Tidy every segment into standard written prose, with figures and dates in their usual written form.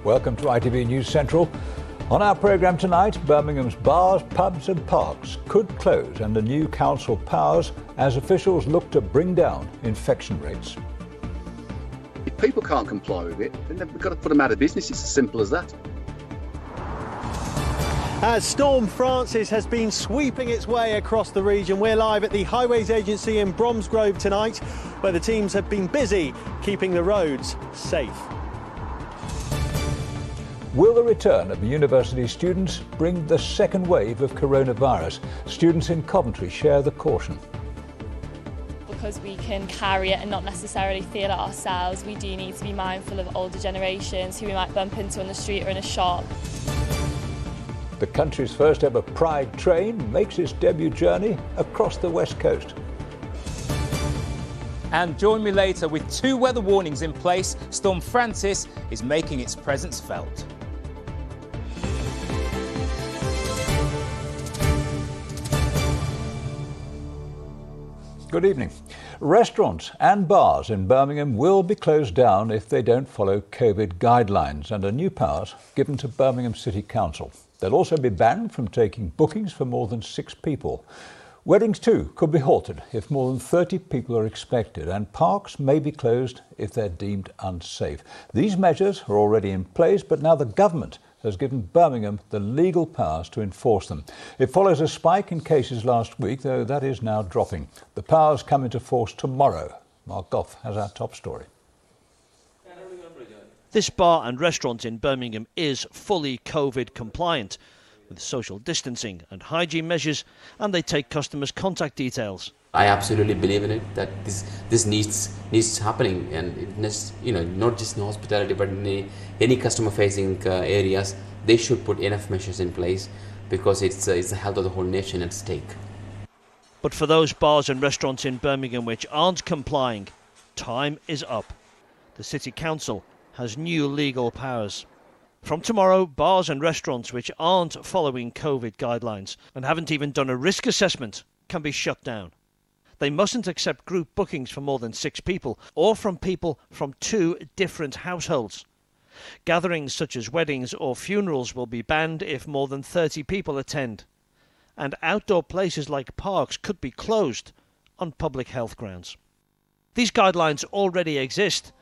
Welcome to ITV News Central. On our programme tonight, Birmingham's bars, pubs and parks could close under new council powers as officials look to bring down infection rates. If people can't comply with it, then we've got to put them out of business. It's as simple as that. As Storm Francis has been sweeping its way across the region, we're live at the Highways Agency in Bromsgrove tonight, where the teams have been busy keeping the roads safe. Will the return of university students bring the second wave of coronavirus? Students in Coventry share the caution. Because we can carry it and not necessarily feel it ourselves, we do need to be mindful of older generations who we might bump into on the street or in a shop. The country's first ever Pride train makes its debut journey across the West Coast. And join me later with 2 weather warnings in place. Storm Francis is making its presence felt. Good evening. Restaurants and bars in Birmingham will be closed down if they don't follow COVID guidelines under new powers given to Birmingham City Council. They'll also be banned from taking bookings for more than 6 people. Weddings too could be halted if more than 30 people are expected, and parks may be closed if they're deemed unsafe. These measures are already in place, but now the government has given Birmingham the legal powers to enforce them. It follows a spike in cases last week, though that is now dropping. The powers come into force tomorrow. Mark Goff has our top story. This bar and restaurant in Birmingham is fully COVID compliant, with social distancing and hygiene measures, and they take customers' contact details. I absolutely believe in it, that this needs happening, and it needs, not just in hospitality but in any customer facing areas. They should put enough measures in place because it's the health of the whole nation at stake. But for those bars and restaurants in Birmingham which aren't complying, time is up. The City Council has new legal powers. From tomorrow, bars and restaurants which aren't following COVID guidelines and haven't even done a risk assessment can be shut down. They mustn't accept group bookings for more than 6 people or from people from 2 different households. Gatherings such as weddings or funerals will be banned if more than 30 people attend. And outdoor places like parks could be closed on public health grounds. These guidelines already exist.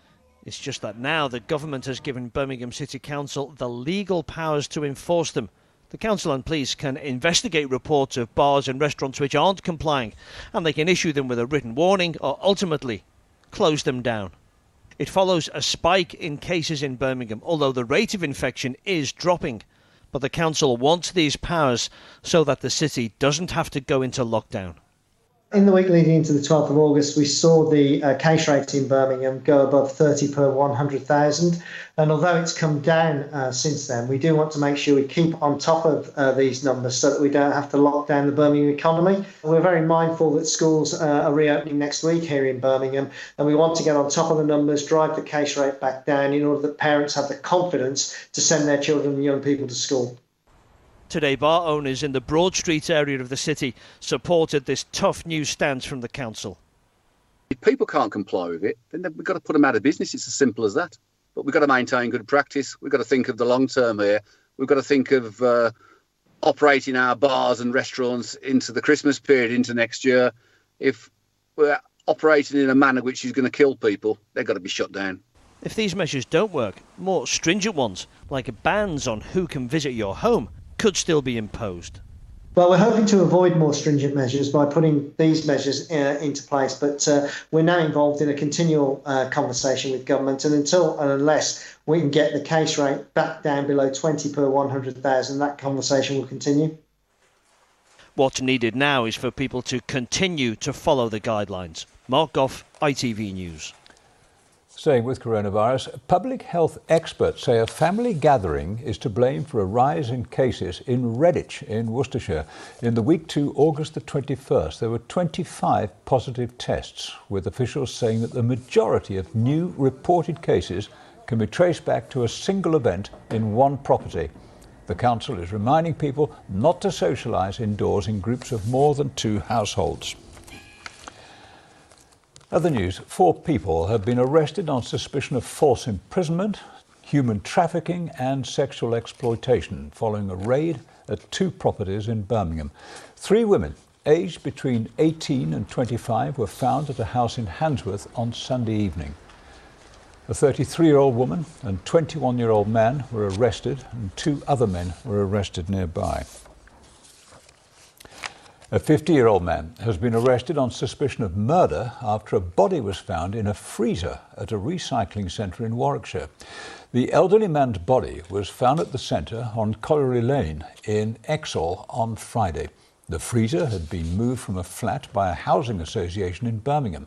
It's just that now the government has given Birmingham City Council the legal powers to enforce them. The council and police can investigate reports of bars and restaurants which aren't complying, and they can issue them with a written warning or ultimately close them down. It follows a spike in cases in Birmingham, although the rate of infection is dropping. But the council wants these powers so that the city doesn't have to go into lockdown. In the week leading into the 12th of August, we saw the case rate in Birmingham go above 30 per 100,000. And although it's come down since then, we do want to make sure we keep on top of these numbers so that we don't have to lock down the Birmingham economy. We're very mindful that schools are reopening next week here in Birmingham, and we want to get on top of the numbers, drive the case rate back down in order that parents have the confidence to send their children and young people to school. Today, bar owners in the Broad Street area of the city supported this tough new stance from the council. If people can't comply with it, then we've got to put them out of business. It's as simple as that. But we've got to maintain good practice. We've got to think of the long term here. We've got to think of operating our bars and restaurants into the Christmas period, into next year. If we're operating in a manner which is going to kill people, they've got to be shut down. If these measures don't work, more stringent ones, like bans on who can visit your home, could still be imposed. Well, we're hoping to avoid more stringent measures by putting these measures into place, but we're now involved in a continual conversation with government, and until and unless we can get the case rate back down below 20 per 100,000, that conversation will continue. What's needed now is for people to continue to follow the guidelines. Mark Goff, ITV News. Staying with coronavirus, public health experts say a family gathering is to blame for a rise in cases in Redditch in Worcestershire. In the week to August the 21st, there were 25 positive tests, with officials saying that the majority of new reported cases can be traced back to a single event in one property. The council is reminding people not to socialise indoors in groups of more than 2 households. Other news, 4 people have been arrested on suspicion of false imprisonment human trafficking and sexual exploitation following a raid at 2 properties in Birmingham. 3 women, aged between 18 and 25, were found at a house in Handsworth on Sunday evening. A 33-year-old woman and 21-year-old man were arrested, and 2 other men were arrested nearby. A 50-year-old man has been arrested on suspicion of murder after a body was found in a freezer at a recycling centre in Warwickshire. The elderly man's body was found at the centre on Colliery Lane in Exhall on Friday. The freezer had been moved from a flat by a housing association in Birmingham.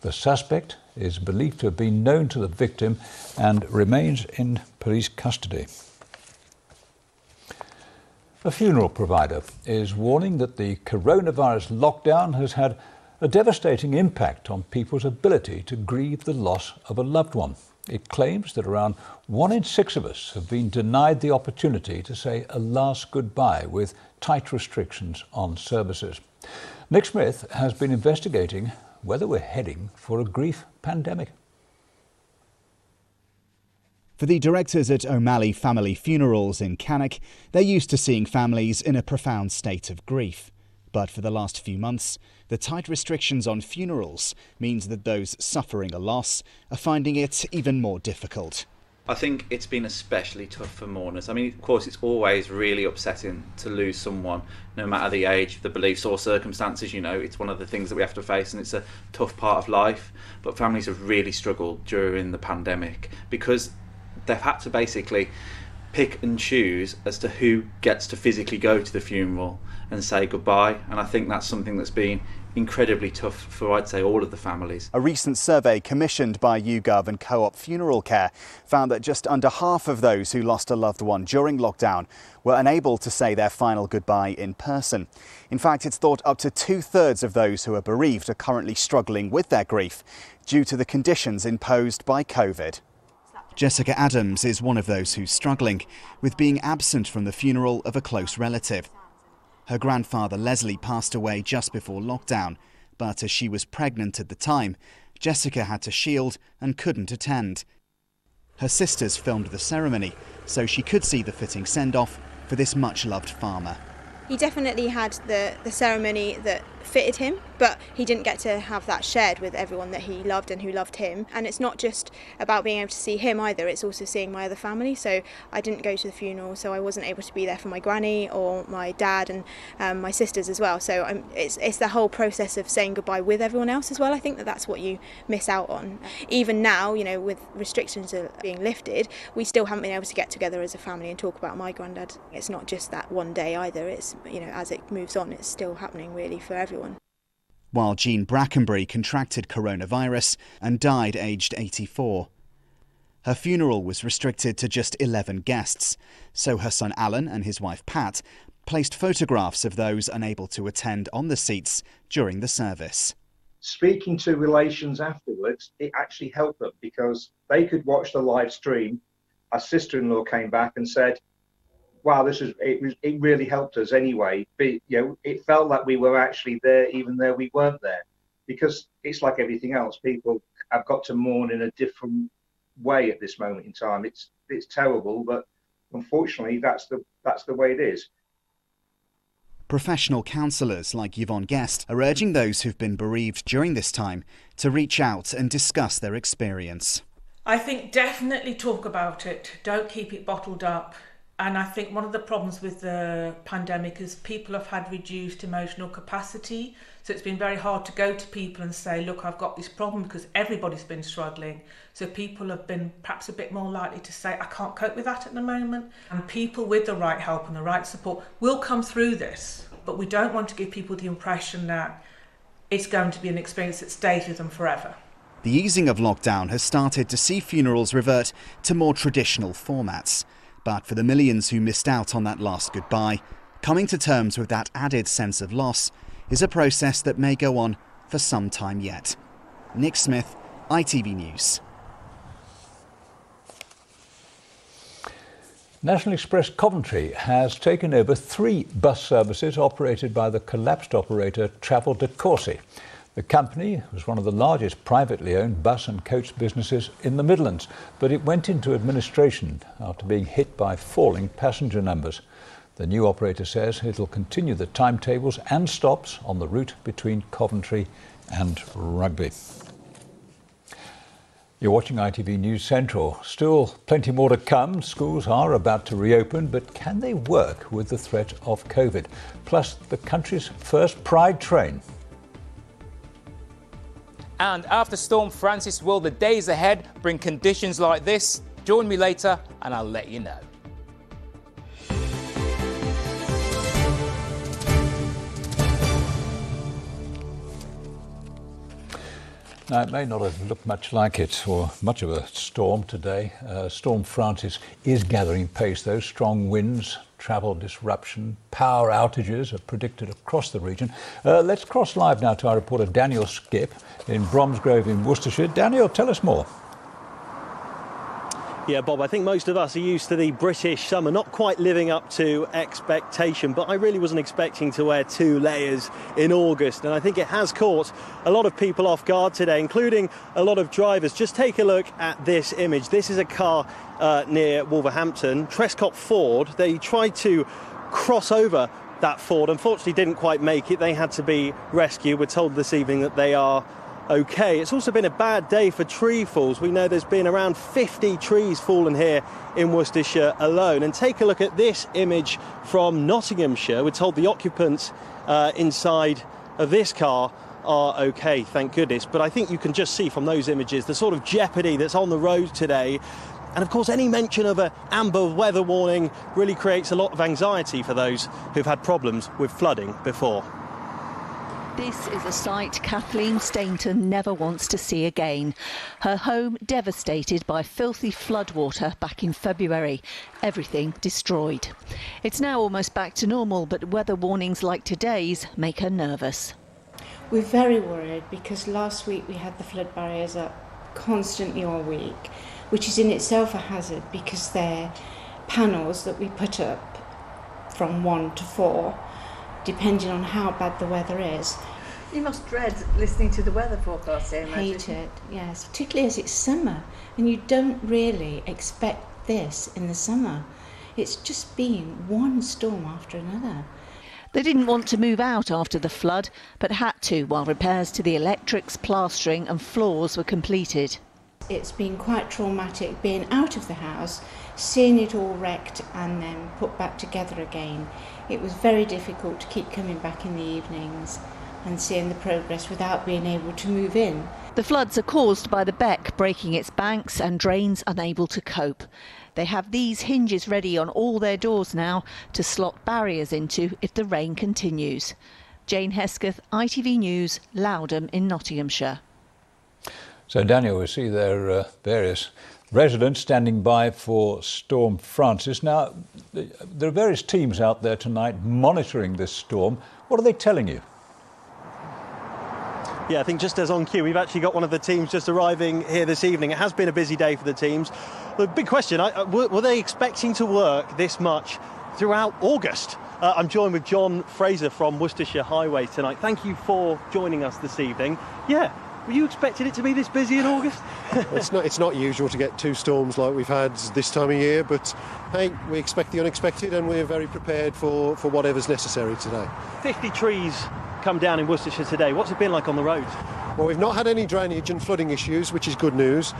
The suspect is believed to have been known to the victim and remains in police custody. A funeral provider is warning that the coronavirus lockdown has had a devastating impact on people's ability to grieve the loss of a loved one. It claims that around 1 in 6 of us have been denied the opportunity to say a last goodbye with tight restrictions on services. Nick Smith has been investigating whether we're heading for a grief pandemic. For the directors at O'Malley Family Funerals in Cannock, they're used to seeing families in a profound state of grief. But for the last few months, the tight restrictions on funerals means that those suffering a loss are finding it even more difficult. I think it's been especially tough for mourners. I mean, of course, it's always really upsetting to lose someone, no matter the age, the beliefs or circumstances. You know, it's one of the things that we have to face, and it's a tough part of life. But families have really struggled during the pandemic because they've had to basically pick and choose as to who gets to physically go to the funeral and say goodbye. And I think that's something that's been incredibly tough for, I'd say, all of the families. A recent survey commissioned by YouGov and Co-op Funeral Care found that just under half of those who lost a loved one during lockdown were unable to say their final goodbye in person. In fact, it's thought up to 2/3 of those who are bereaved are currently struggling with their grief due to the conditions imposed by COVID. Jessica Adams is one of those who's struggling with being absent from the funeral of a close relative. Her grandfather Leslie passed away just before lockdown, but as she was pregnant at the time, Jessica had to shield and couldn't attend. Her sisters filmed the ceremony so she could see the fitting send-off for this much-loved farmer. He definitely had the ceremony that fitted him, but he didn't get to have that shared with everyone that he loved and who loved him. And it's not just about being able to see him either, it's also seeing my other family. So I didn't go to the funeral, so I wasn't able to be there for my granny or my dad and my sisters as well. So it's the whole process of saying goodbye with everyone else as well. I think that's what you miss out on. Even now, you know, with restrictions being lifted, we still haven't been able to get together as a family and talk about my granddad. It's not just that one day either, it's, you know, as it moves on, it's still happening really for everyone. While Jean Brackenbury contracted coronavirus and died aged 84. Her funeral was restricted to just 11 guests, so her son Alan and his wife Pat placed photographs of those unable to attend on the seats during the service. Speaking to relations afterwards, it actually helped them because they could watch the live stream. Our sister-in-law came back and said, wow, it really helped us anyway. But, you know, it felt like we were actually there even though we weren't there, because it's like everything else. People have got to mourn in a different way at this moment in time. It's terrible, but unfortunately that's the way it is. Professional counsellors like Yvonne Guest are urging those who've been bereaved during this time to reach out and discuss their experience. I think definitely talk about it. Don't keep it bottled up. And I think one of the problems with the pandemic is people have had reduced emotional capacity. So it's been very hard to go to people and say, look, I've got this problem, because everybody's been struggling. So people have been perhaps a bit more likely to say, I can't cope with that at the moment. And people with the right help and the right support will come through this. But we don't want to give people the impression that it's going to be an experience that stays with them forever. The easing of lockdown has started to see funerals revert to more traditional formats. But for the millions who missed out on that last goodbye, coming to terms with that added sense of loss is a process that may go on for some time yet. Nick Smith, ITV News. National Express Coventry has taken over 3 bus services operated by the collapsed operator Travel de Corsi. The company was one of the largest privately owned bus and coach businesses in the Midlands, but it went into administration after being hit by falling passenger numbers. The new operator says it'll continue the timetables and stops on the route between Coventry and Rugby. You're watching ITV News Central. Still plenty more to come. Schools are about to reopen, but can they work with the threat of COVID? Plus, the country's first Pride train. And after Storm Francis, will the days ahead bring conditions like this? Join me later and I'll let you know. Now, it may not have looked much like it or much of a storm today. Storm Francis is gathering pace, though. Strong winds, travel disruption, power outages are predicted across the region. Let's cross live now to our reporter Daniel Skip in Bromsgrove in Worcestershire. Daniel, tell us more. Yeah, Bob, I think most of us are used to the British summer, not quite living up to expectation, but I really wasn't expecting to wear 2 layers in August, and I think it has caught a lot of people off guard today, including a lot of drivers. Just take a look at this image. This is a car near Wolverhampton, Trescott Ford. They tried to cross over that Ford, unfortunately didn't quite make it. They had to be rescued. We're told this evening that they are OK. It's also been a bad day for tree falls. We know there's been around 50 trees fallen here in Worcestershire alone. And take a look at this image from Nottinghamshire. We're told the occupants inside of this car are OK, thank goodness. But I think you can just see from those images the sort of jeopardy that's on the road today. And of course, any mention of an amber weather warning really creates a lot of anxiety for those who've had problems with flooding before. This is a sight Kathleen Stainton never wants to see again. Her home devastated by filthy floodwater back in February. Everything destroyed. It's now almost back to normal, but weather warnings like today's make her nervous. We're very worried because last week we had the flood barriers up constantly all week, which is in itself a hazard because they're panels that we put up from 1 to 4. Depending on how bad the weather is. You must dread listening to the weather forecast, I imagine. Hate it, yes, particularly as it's summer, and you don't really expect this in the summer. It's just been one storm after another. They didn't want to move out after the flood, but had to while repairs to the electrics, plastering and floors were completed. It's been quite traumatic being out of the house, seeing it all wrecked and then put back together again. It was very difficult to keep coming back in the evenings and seeing the progress without being able to move in. The floods are caused by the beck breaking its banks and drains unable to cope. They have these hinges ready on all their doors now to slot barriers into if the rain continues. Jane Hesketh, ITV News, Loudham in Nottinghamshire. So, Daniel, we see there are various residents standing by for Storm Francis. Now, there are various teams out there tonight monitoring this storm. What are they telling you? Yeah, I think just as on cue, we've actually got one of the teams just arriving here this evening. It has been a busy day for the teams. The big question, were they expecting to work this much throughout August? I'm joined with John Fraser from Worcestershire Highways tonight. Thank you for joining us this evening. Yeah. Were you expecting it to be this busy in August? It's not usual to get 2 storms like we've had this time of year, but hey, we expect the unexpected and we're very prepared for whatever's necessary today. 50 trees come down in Worcestershire today. What's it been like on the roads? Well, we've not had any drainage and flooding issues, which is good news.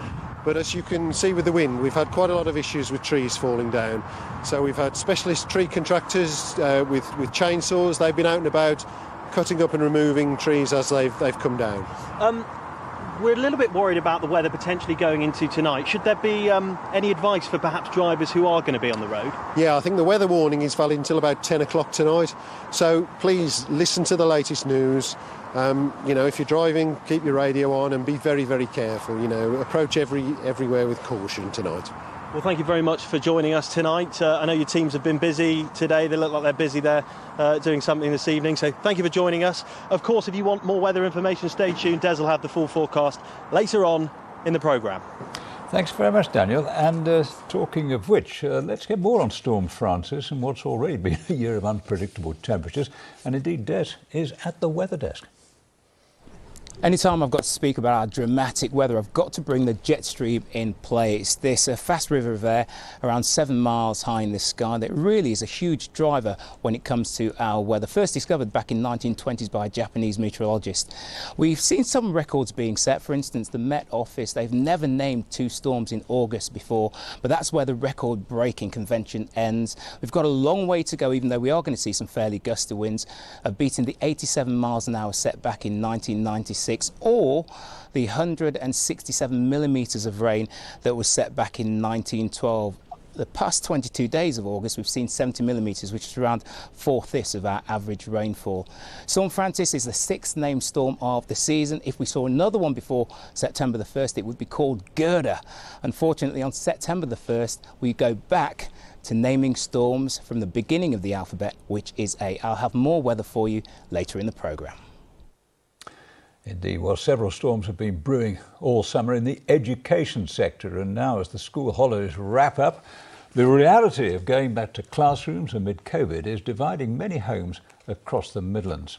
But as you can see with the wind, we've had quite a lot of issues with trees falling down. So we've had specialist tree contractors with chainsaws. They've been out and about cutting up and removing trees as they've come down. We're a little bit worried about the weather potentially going into tonight. Should there be any advice for perhaps drivers who are going to be on the road? Yeah, I think the weather warning is valid until about 10 o'clock tonight. So please listen to the latest news. If you're driving, keep your radio on and be very, very careful. Approach everywhere with caution tonight. Well, thank you very much for joining us tonight. I know your teams have been busy today. They look like they're busy there doing something this evening. So thank you for joining us. Of course, if you want more weather information, stay tuned. Des will have the full forecast later on in the programme. Thanks very much, Daniel. And talking of which, let's get more on Storm Francis and what's already been a year of unpredictable temperatures. And indeed, Des is at the weather desk. Anytime I've got to speak about our dramatic weather, I've got to bring the jet stream in play. It's this fast river of air around 7 miles high in the sky that really is a huge driver when it comes to our weather. First discovered back in 1920s by a Japanese meteorologist. We've seen some records being set. For instance, the Met Office, they've never named 2 storms in August before, but that's where the record-breaking convention ends. We've got a long way to go, even though we are going to see some fairly gusty winds, beating the 87 miles an hour set back in 1996. Or the 167 millimetres of rain that was set back in 1912. The past 22 days of August, we've seen 70 millimetres, which is around 4/5 of our average rainfall. Storm Francis is the 6th named storm of the season. If we saw another one before September the 1st, it would be called Gerda. Unfortunately, on September the 1st, we go back to naming storms from the beginning of the alphabet, which is A. I'll have more weather for you later in the programme. Indeed, well, several storms have been brewing all summer in the education sector, and now as the school holidays wrap up, the reality of going back to classrooms amid COVID is dividing many homes across the Midlands.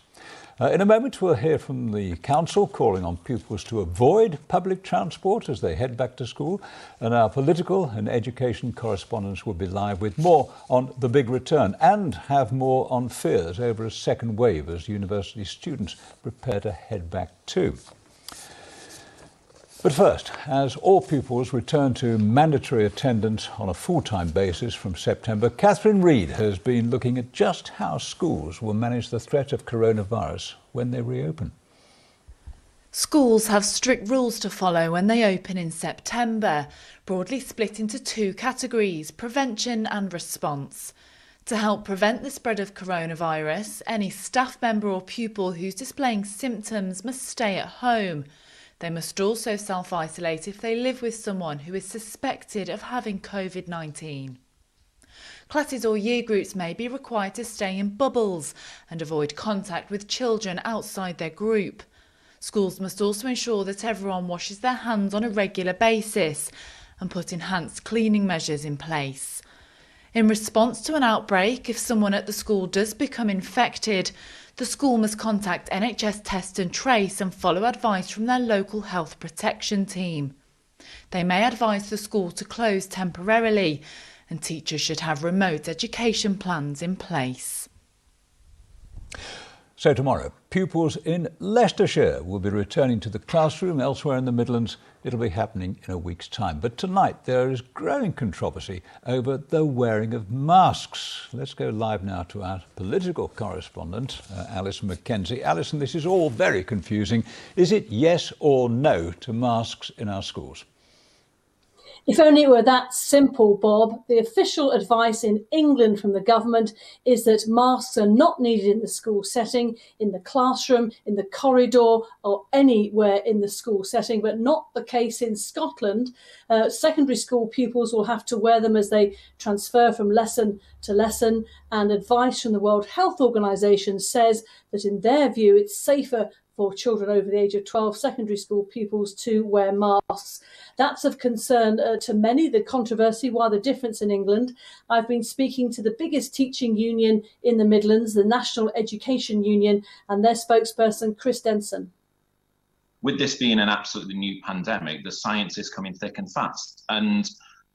In a moment, we'll hear from the council calling on pupils to avoid public transport as they head back to school, and our political and education correspondents will be live with more on the big return and have more on fears over a second wave as university students prepare to head back too. But first, as all pupils return to mandatory attendance on a full-time basis from September, Catherine Reid has been looking at just how schools will manage the threat of coronavirus when they reopen. Schools have strict rules to follow when they open in September, broadly split into 2 categories, prevention and response. To help prevent the spread of coronavirus, any staff member or pupil who's displaying symptoms must stay at home. They must also self-isolate if they live with someone who is suspected of having COVID-19. Classes or year groups may be required to stay in bubbles and avoid contact with children outside their group. Schools must also ensure that everyone washes their hands on a regular basis and put enhanced cleaning measures in place. In response to an outbreak, if someone at the school does become infected, the school must contact NHS Test and Trace and follow advice from their local health protection team. They may advise the school to close temporarily, and teachers should have remote education plans in place. So tomorrow, pupils in Leicestershire will be returning to the classroom. Elsewhere in the Midlands, it'll be happening in a week's time. But tonight, there is growing controversy over the wearing of masks. Let's go live now to our political correspondent, Alison Mackenzie. Alison, this is all very confusing. Is it yes or no to masks in our schools? If only it were that simple, Bob. The official advice in England from the government is that masks are not needed in the school setting, in the classroom, in the corridor, or anywhere in the school setting, but not the case in Scotland. Secondary school pupils will have to wear them as they transfer from lesson to lesson, and advice from the World Health Organization says that in their view it's safer for children over the age of 12, secondary school pupils, to wear masks. That's of concern to many, the controversy, why the difference in England. I've been speaking to the biggest teaching union in the Midlands, the National Education Union, and their spokesperson, Chris Denson. With this being an absolutely new pandemic, the science is coming thick and fast. And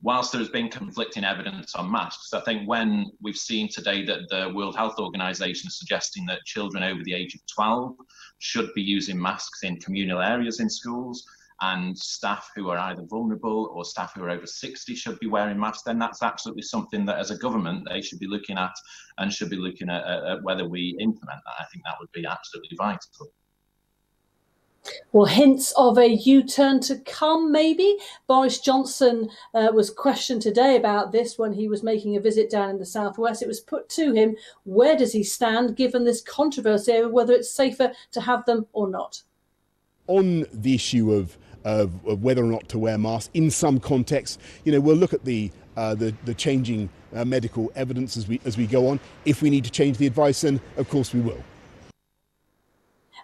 whilst there's been conflicting evidence on masks, I think when we've seen today that the World Health Organization is suggesting that children over the age of 12 should be using masks in communal areas in schools, and staff who are either vulnerable or staff who are over 60 should be wearing masks, then that's absolutely something that as a government they should be looking at, and should be looking at whether we implement that. I think that would be absolutely vital. Well, hints of a U-turn to come, maybe. Boris Johnson was questioned today about this when he was making a visit down in the southwest. It was put to him, where does he stand given this controversy over whether it's safer to have them or not? On the issue of whether or not to wear masks, in some contexts, we'll look at the changing medical evidence as we go on. If we need to change the advice, then of course we will.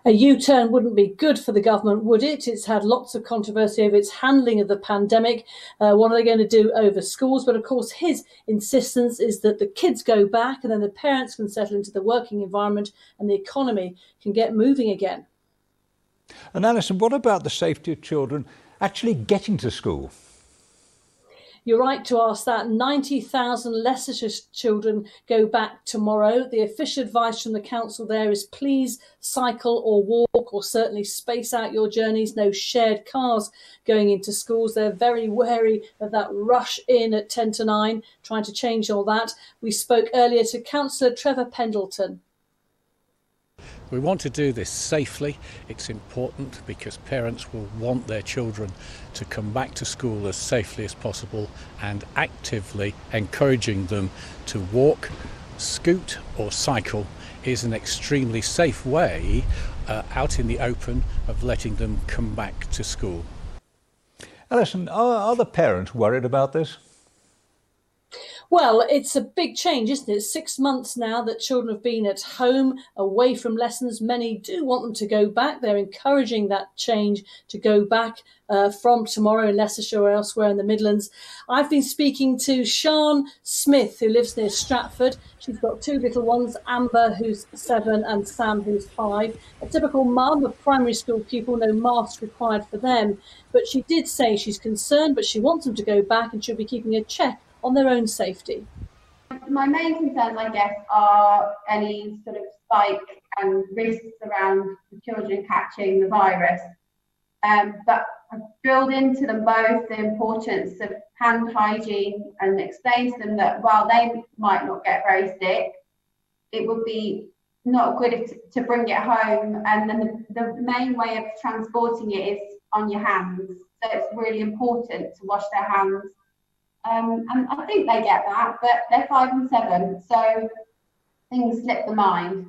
A U-turn wouldn't be good for the government, would it? It's had lots of controversy over its handling of the pandemic. What are they going to do over schools? But of course, his insistence is that the kids go back and then the parents can settle into the working environment and the economy can get moving again. And Alison, what about the safety of children actually getting to school? You're right to ask that. 90,000 Leicestershire children go back tomorrow. The official advice from the council there is please cycle or walk, or certainly space out your journeys. No shared cars going into schools. They're very wary of that rush in at 10 to 9, trying to change all that. We spoke earlier to Councillor Trevor Pendleton. We want to do this safely. It's important because parents will want their children to come back to school as safely as possible, and actively encouraging them to walk, scoot or cycle is an extremely safe way out in the open of letting them come back to school. Alison, are the parents worried about this? Well, it's a big change, isn't it? 6 months now that children have been at home, away from lessons. Many do want them to go back. They're encouraging that change to go back from tomorrow in Leicestershire or elsewhere in the Midlands. I've been speaking to Sian Smith, who lives near Stratford. She's got 2 little ones, Amber, who's 7, and Sam, who's 5. A typical mum of primary school pupil, no masks required for them. But she did say she's concerned, but she wants them to go back, and she'll be keeping a check on their own safety. My main concerns, I guess, are any sort of spike and risks around the children catching the virus. But I've drilled into them both the importance of hand hygiene and explained to them that while they might not get very sick, it would be not good to bring it home. And then the main way of transporting it is on your hands. So it's really important to wash their hands. And I think they get that, but they're 5 and 7, so things slip the mind.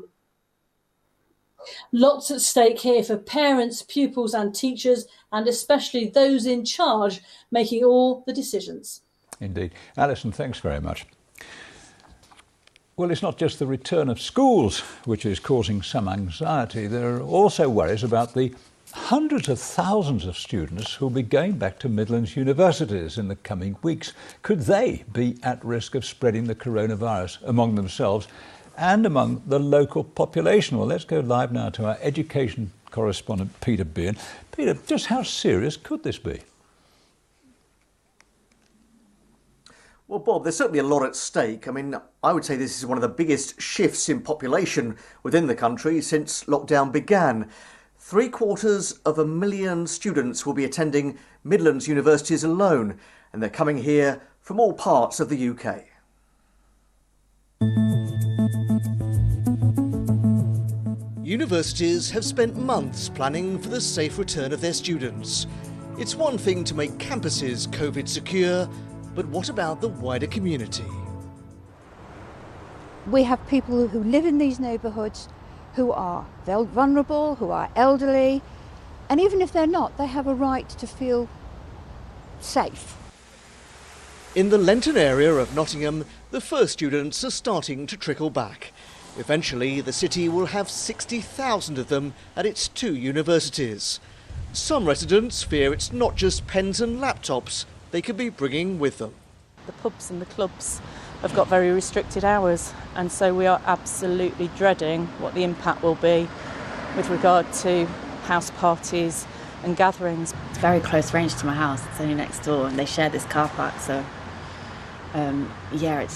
Lots at stake here for parents, pupils and teachers, and especially those in charge making all the decisions. Indeed. Alison, thanks very much. Well, it's not just the return of schools which is causing some anxiety. There are also worries about the hundreds of thousands of students who will be going back to Midlands universities in the coming weeks. Could they be at risk of spreading the coronavirus among themselves and among the local population? Well, let's go live now to our education correspondent, Peter Bean. Peter, just how serious could this be? Well, Bob, there's certainly a lot at stake. I mean, I would say this is one of the biggest shifts in population within the country since lockdown began. 750,000 students will be attending Midlands universities alone, and they're coming here from all parts of the UK. Universities have spent months planning for the safe return of their students. It's one thing to make campuses COVID secure, but what about the wider community? We have people who live in these neighbourhoods who are vulnerable, who are elderly, and even if they're not, they have a right to feel safe. In the Lenton area of Nottingham, the first students are starting to trickle back. Eventually, the city will have 60,000 of them at its 2 universities. Some residents fear it's not just pens and laptops they could be bringing with them. The pubs and the clubs have got very restricted hours, and so we are absolutely dreading what the impact will be with regard to house parties and gatherings. It's very close range to my house, it's only next door, and they share this car park, so yeah,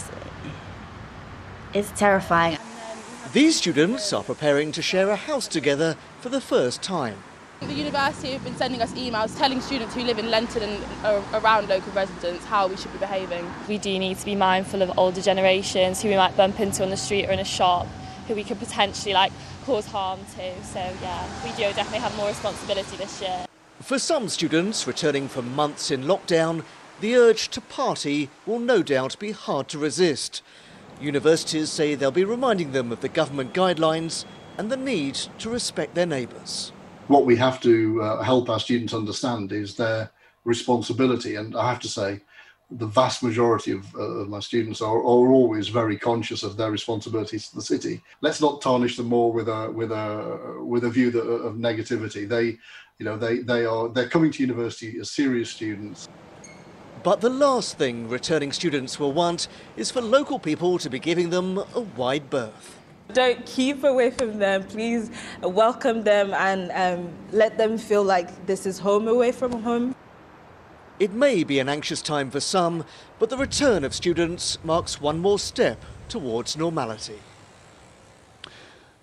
it's terrifying. These students are preparing to share a house together for the first time. The university have been sending us emails telling students who live in Lenton and around local residents how we should be behaving. We do need to be mindful of older generations who we might bump into on the street or in a shop, who we could potentially cause harm to. So yeah, we do definitely have more responsibility this year. For some students returning from months in lockdown, the urge to party will no doubt be hard to resist. Universities say they'll be reminding them of the government guidelines and the need to respect their neighbours. What we have to help our students understand is their responsibility, and I have to say the vast majority of my students are always very conscious of their responsibilities to the city. Let's not tarnish them more with a view of negativity. They're coming to university as serious students. But the last thing returning students will want is for local people to be giving them a wide berth. Don't keep away from them. Please welcome them and let them feel like this is home away from home. It may be an anxious time for some, but the return of students marks one more step towards normality.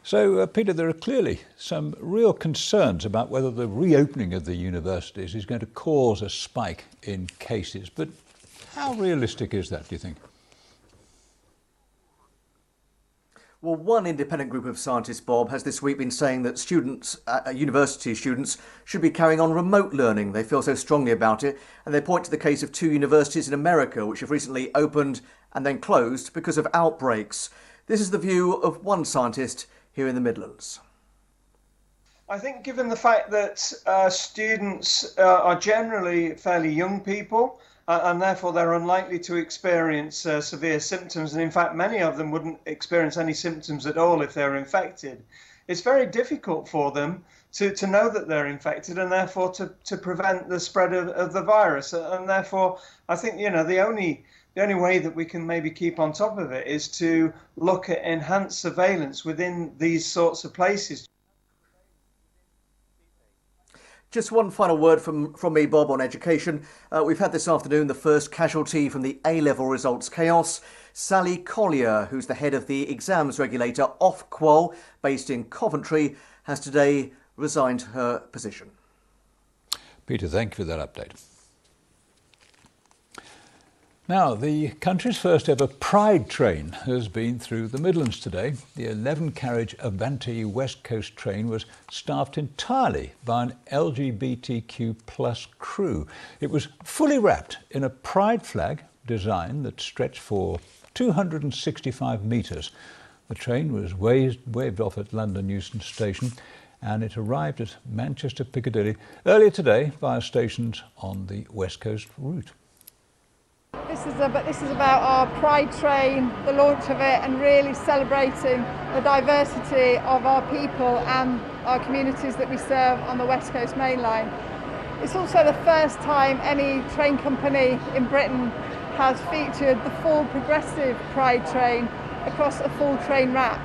So, Peter, there are clearly some real concerns about whether the reopening of the universities is going to cause a spike in cases. But how realistic is that, do you think? Well, one independent group of scientists, Bob, has this week been saying that university students should be carrying on remote learning. They feel so strongly about it, and they point to the case of 2 universities in America which have recently opened and then closed because of outbreaks. This is the view of one scientist here in the Midlands. I think given the fact that students are generally fairly young people, and therefore they're unlikely to experience severe symptoms, and in fact many of them wouldn't experience any symptoms at all if they're infected. It's very difficult for them to know that they're infected and therefore to prevent the spread of the virus. And therefore I think, the only way that we can maybe keep on top of it is to look at enhanced surveillance within these sorts of places. Just one final word from me, Bob, on education. We've had this afternoon the first casualty from the A-level results chaos. Sally Collier, who's the head of the exams regulator Ofqual, based in Coventry, has today resigned her position. Peter, thank you for that update. Now, the country's first ever Pride train has been through the Midlands today. The 11-carriage Avanti West Coast train was staffed entirely by an LGBTQ plus crew. It was fully wrapped in a pride flag design that stretched for 265 metres. The train was waved off at London Euston Station, and it arrived at Manchester Piccadilly earlier today via stations on the West Coast route. This is about our Pride train, the launch of it, and really celebrating the diversity of our people and our communities that we serve on the West Coast Main Line. It's also the first time any train company in Britain has featured the full progressive Pride train across a full train wrap.